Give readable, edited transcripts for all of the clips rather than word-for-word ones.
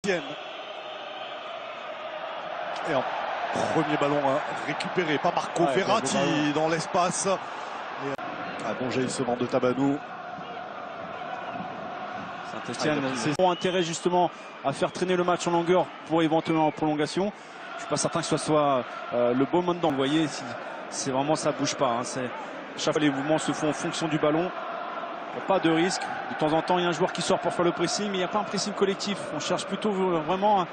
Et un premier ballon récupéré par Marco Verratti dans l'espace. Un bon jaillissement de Tabanou. Saint-Etienne, c'est son intérêt justement à faire traîner le match en longueur pour éventuellement en prolongation. Je suis pas certain que ce soit le bon moment. Vous voyez, c'est vraiment ça bouge pas. Hein. Chaque fois les mouvements se font en fonction du ballon. Il n'y a pas de risque. De temps en temps, il y a un joueur qui sort pour faire le pressing, mais il n'y a pas un pressing collectif. On cherche plutôt vraiment.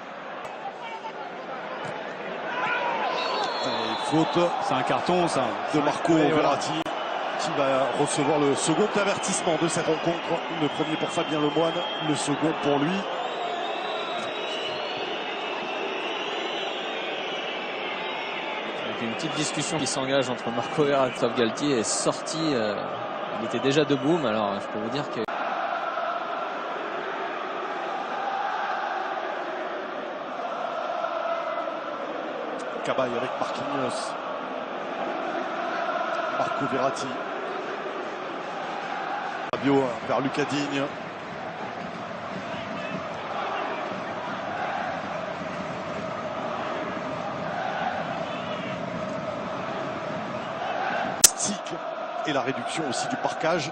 Faute. C'est un carton, ça. De Marco Verratti qui va recevoir le second avertissement de cette rencontre. Le premier pour Fabien Lemoine, le second pour lui. Avec une petite discussion qui s'engage entre Marco Verratti et Christophe Galtier est sorti. Il était déjà debout, mais alors je peux vous dire que. Cabaye avec Marquinhos. Marco Verratti. Fabio vers Lucas Digne. Et la réduction aussi du parquage,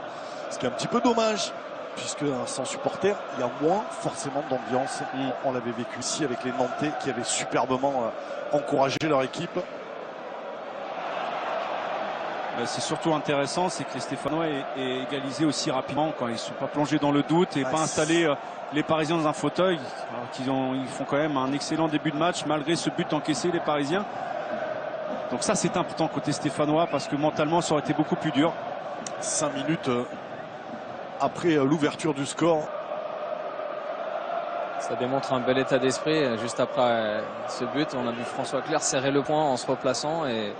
ce qui est un petit peu dommage, puisque sans supporters, il y a moins forcément d'ambiance. On l'avait vécu ici avec les Nantais qui avaient superbement encouragé leur équipe. C'est surtout intéressant, c'est que les Stéphanois aient égalisé aussi rapidement quand ils ne sont pas plongés dans le doute et pas installé les Parisiens dans un fauteuil. Ils font quand même un excellent début de match malgré ce but encaissé, les Parisiens. Donc ça c'est important côté stéphanois parce que mentalement ça aurait été beaucoup plus dur. 5 minutes après l'ouverture du score. Ça démontre un bel état d'esprit. Juste après ce but, on a vu François Clerc serrer le poing en se replaçant et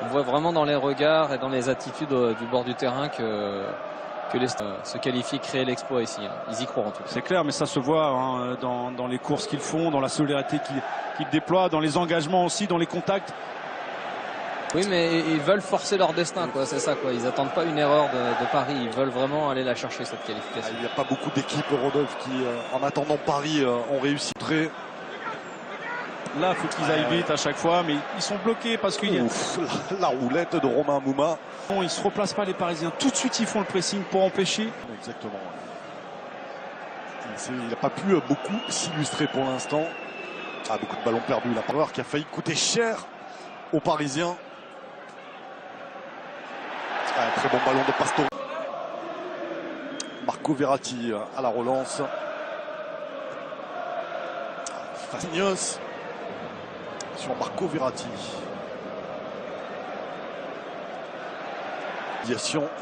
on voit vraiment dans les regards et dans les attitudes du bord du terrain que les se qualifient, créer l'exploit ici. Ils y croient en tout cas. C'est clair, mais ça se voit dans les courses qu'ils font, dans la solidarité qu'ils déploient, dans les engagements aussi, dans les contacts. Oui, mais ils veulent forcer leur destin, quoi. C'est ça, quoi. Ils n'attendent pas une erreur de Paris. Ils veulent vraiment aller la chercher, cette qualification. Il n'y a pas beaucoup d'équipes, Rodolphe, qui, en attendant Paris, ont réussi très. Là, il faut qu'ils aillent vite à chaque fois, mais ils sont bloqués parce qu'il y a la roulette de Romain Mouma. Ils ne se replacent pas, les Parisiens. Tout de suite, ils font le pressing pour empêcher. Exactement. Il n'a pas pu beaucoup s'illustrer pour l'instant. Beaucoup de ballons perdus. La Power qui a failli coûter cher aux Parisiens. Très bon ballon de Pastore. Marco Verratti à la relance. Fassignos sur Marco Verratti.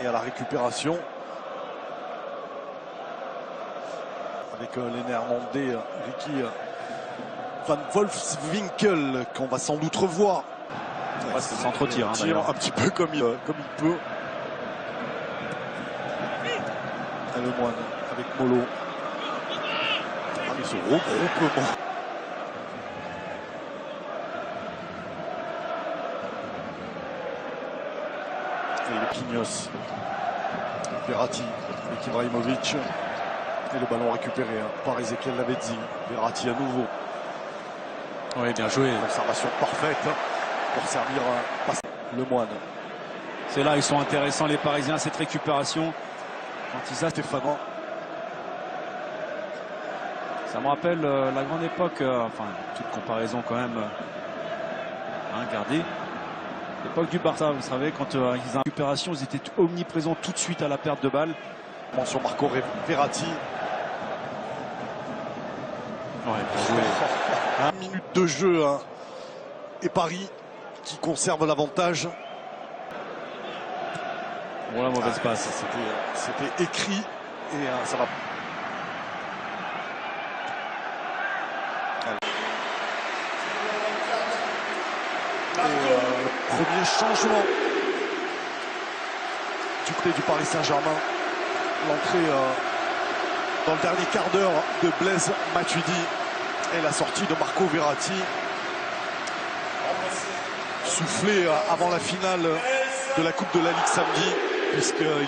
Et à la récupération. Avec les Néerlandais Ricky Van Wolfswinkel qu'on va sans doute revoir. C'est sans trop tir. Un petit peu comme il peut. Et le Moine avec Molo. Mais ce regroupement. Et le Quignos. Verratti avec Ibrahimovic. Et le ballon récupéré par Ezequiel Lavezzi. Verratti à nouveau. Oui, bien joué. Conservation parfaite pour servir le Moine. C'est là ils sont intéressants les Parisiens, cette récupération. Quand ils a Stéphanois. Ça me rappelle la grande époque, enfin toute comparaison quand même gardée. L'époque du Barça, vous savez, quand ils ont une récupération, ils étaient omniprésents tout de suite à la perte de balle. Mention Marco Verratti. Ouais, bien joué. 1 minute de jeu et Paris qui conserve l'avantage. Bon, la mauvaise passe. C'était écrit et ça va. Et, premier changement du côté du Paris Saint-Germain. L'entrée dans le dernier quart d'heure de Blaise Matuidi et la sortie de Marco Verratti. Soufflé avant la finale de la Coupe de la Ligue samedi, puisqu'il